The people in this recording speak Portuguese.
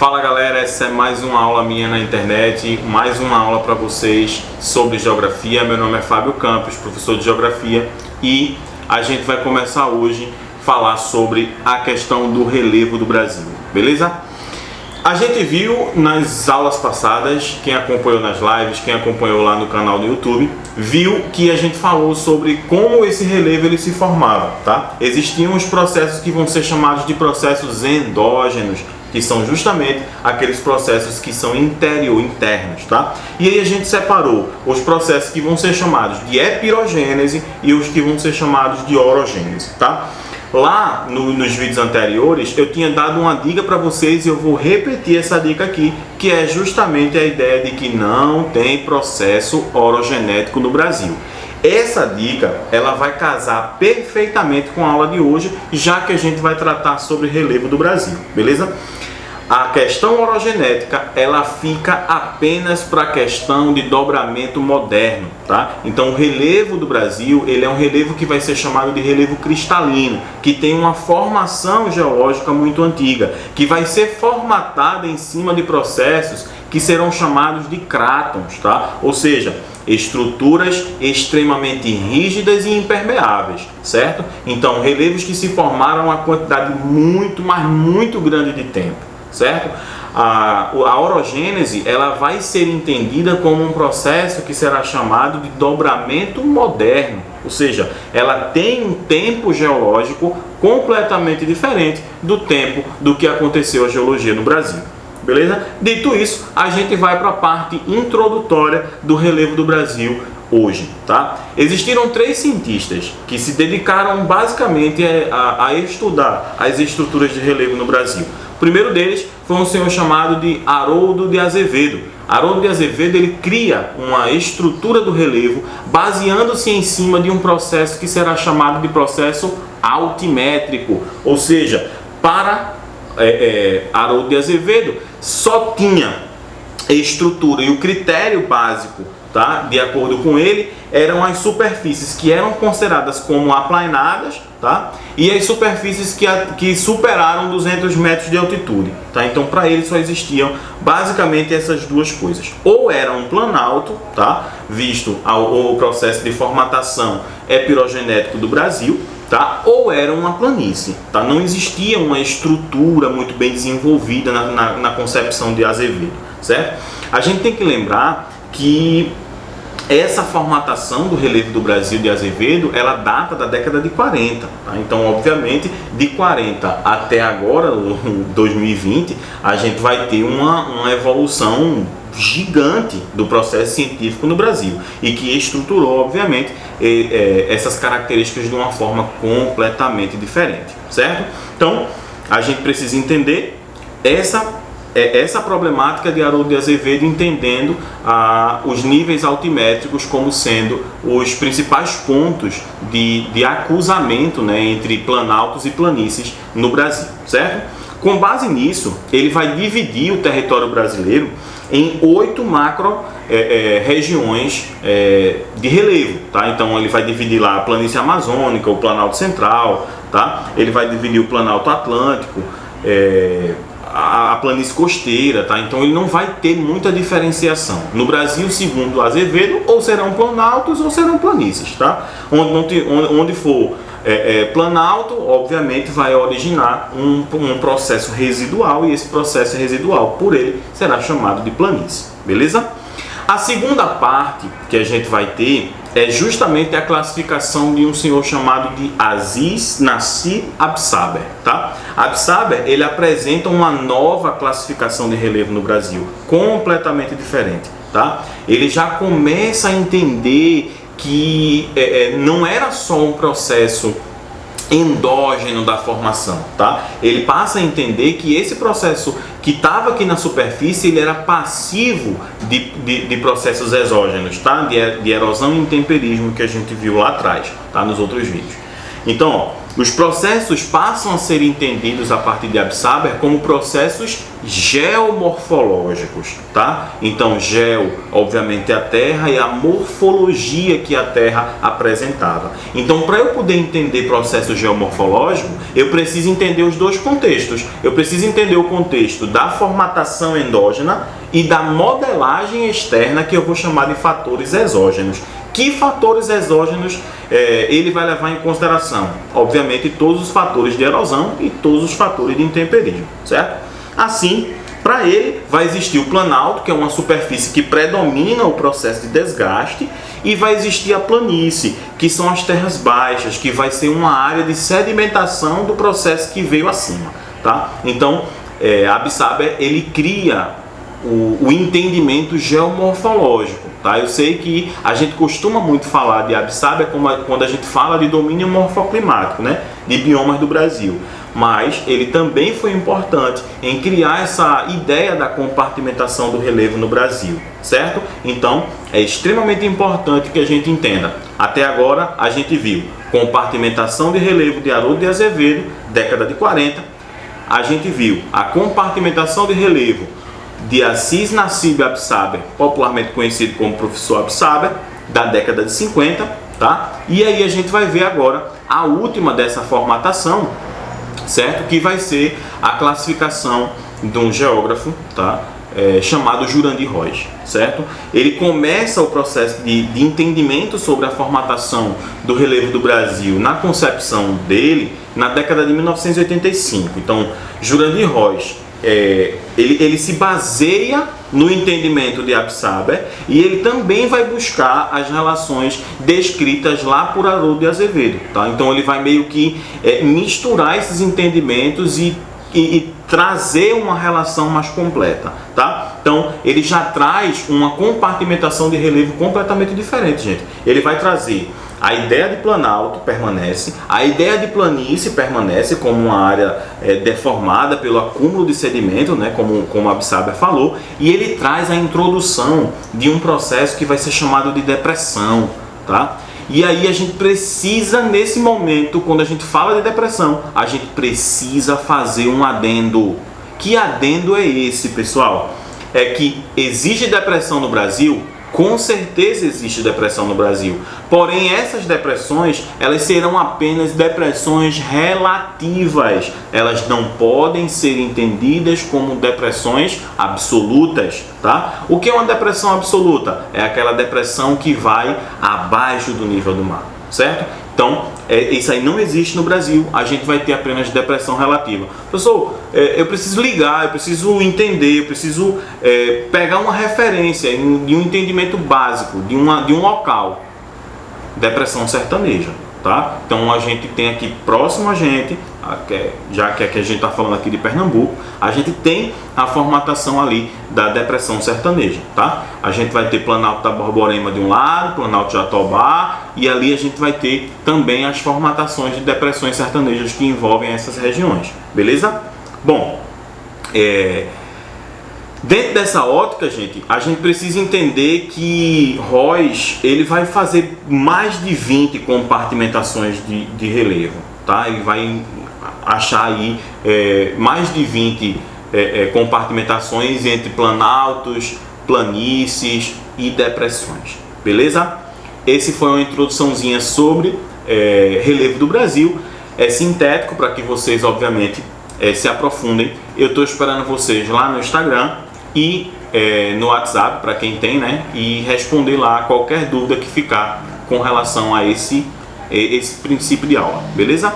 Fala galera, essa é mais uma aula minha na internet, mais uma aula para vocês sobre geografia. Meu nome é Fábio Campos, professor de geografia, e a gente vai começar hoje a falar sobre a questão do relevo do Brasil, beleza? A gente viu nas aulas passadas, quem acompanhou nas lives, quem acompanhou lá no canal do YouTube, viu que a gente falou sobre como esse relevo ele se formava, tá? Existiam os processos que vão ser chamados de processos endógenos, que são justamente aqueles processos que são internos, tá? E aí a gente separou os processos que vão ser chamados de epirogênese e os que vão ser chamados de orogênese, tá? Lá nos vídeos anteriores eu tinha dado uma dica para vocês e eu vou repetir essa dica aqui, que é justamente a ideia de que não tem processo orogenético no Brasil. Essa dica ela vai casar perfeitamente com a aula de hoje, já que a gente vai tratar sobre relevo do Brasil, beleza? A questão orogenética ela fica apenas para a questão de dobramento moderno, tá? Então o relevo do Brasil ele é um relevo que vai ser chamado de relevo cristalino, que tem uma formação geológica muito antiga, que vai ser formatada em cima de processos que serão chamados de crátons, tá? Ou seja, estruturas extremamente rígidas e impermeáveis, certo? Então relevos que se formaram uma quantidade muito grande de tempo, certo? A orogênese ela vai ser entendida como um processo que será chamado de dobramento moderno, ou seja, ela tem um tempo geológico completamente diferente do tempo do que aconteceu a geologia no Brasil. Beleza? Dito isso, a gente vai para a parte introdutória do relevo do Brasil hoje, tá? Existiram três cientistas que se dedicaram basicamente a estudar as estruturas de relevo no Brasil. O primeiro deles foi um senhor chamado de Haroldo de Azevedo. Haroldo de Azevedo ele cria uma estrutura do relevo baseando-se em cima de um processo que será chamado de processo altimétrico, ou seja, para Haroldo de Azevedo só tinha estrutura e o critério básico, tá? De acordo com ele, eram as superfícies que eram consideradas como aplainadas, tá? E as superfícies que superaram 200 metros de altitude, tá? Então para ele só existiam basicamente essas duas coisas: ou era um planalto, tá? Visto o processo de formatação epirogenético do Brasil, tá? Ou era uma planície, tá? Não existia uma estrutura muito bem desenvolvida na concepção de Azevedo, certo? A gente tem que lembrar que essa formatação do relevo do Brasil de Azevedo, ela data da década de 40, tá? Então, obviamente, de 40 até agora, 2020, a gente vai ter uma evolução gigante do processo científico no Brasil e que estruturou, obviamente, essas características de uma forma completamente diferente, certo? Então, a gente precisa entender essa problemática de Haroldo de Azevedo, entendendo os níveis altimétricos como sendo os principais pontos de acusamento, né, entre planaltos e planícies no Brasil, certo? Com base nisso, ele vai dividir o território brasileiro em 8 macro regiões de relevo, tá? Então ele vai dividir lá a planície amazônica, o Planalto Central, tá? Ele vai dividir o Planalto Atlântico, a planície costeira, tá? Então ele não vai ter muita diferenciação. No Brasil, segundo Azevedo, ou serão planaltos ou serão planícies, tá? Onde for planalto, obviamente vai originar um processo residual, e esse processo residual por ele será chamado de planície, beleza? A segunda parte que a gente vai ter é justamente a classificação de um senhor chamado de Aziz Nassir Absaber, tá? Absaber, ele apresenta uma nova classificação de relevo no Brasil, completamente diferente, tá? Ele já começa a entender que não era só um processo endógeno da formação, tá? Ele passa a entender que esse processo que estava aqui na superfície, ele era passivo de processos exógenos, tá? De erosão e intemperismo, que a gente viu lá atrás, tá? Nos outros vídeos. Então, ó, Os processos passam a ser entendidos a partir de Absaber como processos geomorfológicos, tá? Então, geo, obviamente, é a Terra e a morfologia que a Terra apresentava. Então, para eu poder entender processo geomorfológico, eu preciso entender os dois contextos. Eu preciso entender o contexto da formatação endógena e da modelagem externa, que eu vou chamar de fatores exógenos. Que fatores exógenos ele vai levar em consideração? Obviamente, todos os fatores de erosão e todos os fatores de intemperismo, certo? Assim, para ele, vai existir o planalto, que é uma superfície que predomina o processo de desgaste, e vai existir a planície, que são as terras baixas, que vai ser uma área de sedimentação do processo que veio acima, tá? Então, Absaber, ele cria o entendimento geomorfológico, tá? Eu sei que a gente costuma muito falar de Absaber quando a gente fala de domínio morfoclimático, né? De biomas do Brasil, mas ele também foi importante em criar essa ideia da compartimentação do relevo no Brasil, certo? Então, é extremamente importante que a gente entenda. Até agora, a gente viu compartimentação de relevo de Haroldo de Azevedo, década de 40. A gente viu a compartimentação de relevo de Assis Nassib Absaber, popularmente conhecido como professor Absaber, da década de 50, tá? E aí a gente vai ver agora a última dessa formatação, certo? Que vai ser a classificação de um geógrafo, tá? Chamado Jurandir Roig, certo? Ele começa o processo de entendimento sobre a formatação do relevo do Brasil na concepção dele na década de 1985. Então, Jurandir Roig ele se baseia no entendimento de Absaber e ele também vai buscar as relações descritas lá por Haroldo de Azevedo, tá? Então ele vai meio que misturar esses entendimentos e trazer uma relação mais completa, tá? Então ele já traz uma compartimentação de relevo completamente diferente, gente. Ele vai trazer a ideia de planalto, permanece, a ideia de planície permanece como uma área deformada pelo acúmulo de sedimento, né, como Absaber falou, e ele traz a introdução de um processo que vai ser chamado de depressão, tá? E aí a gente precisa, nesse momento, quando a gente fala de depressão, a gente precisa fazer um adendo. Que adendo é esse, pessoal? É que existe depressão no Brasil? Com certeza existe depressão no Brasil. Porém, essas depressões, elas serão apenas depressões relativas. Elas não podem ser entendidas como depressões absolutas, tá? O que é uma depressão absoluta? É aquela depressão que vai abaixo do nível do mar, certo? Então, isso aí não existe no Brasil. A gente vai ter apenas depressão relativa. Professor, eu preciso ligar, eu preciso entender, eu preciso pegar uma referência de um entendimento básico de um local. Depressão sertaneja, tá? Então a gente tem aqui próximo a gente, já que a gente está falando aqui de Pernambuco, a gente tem a formatação ali da depressão sertaneja, tá? A gente vai ter Planalto da Borborema de um lado, Planalto de Jatobá, e ali a gente vai ter também as formatações de depressões sertanejas que envolvem essas regiões, beleza? Bom, dentro dessa ótica, gente, a gente precisa entender que Roig, ele vai fazer mais de 20 compartimentações de relevo, tá? Ele vai achar aí mais de 20 compartimentações entre planaltos, planícies e depressões, beleza? Esse foi uma introduçãozinha sobre relevo do Brasil. É sintético para que vocês, obviamente, se aprofundem. Eu estou esperando vocês lá no Instagram e no WhatsApp, para quem tem, né? E responder lá qualquer dúvida que ficar com relação a esse princípio de aula, beleza?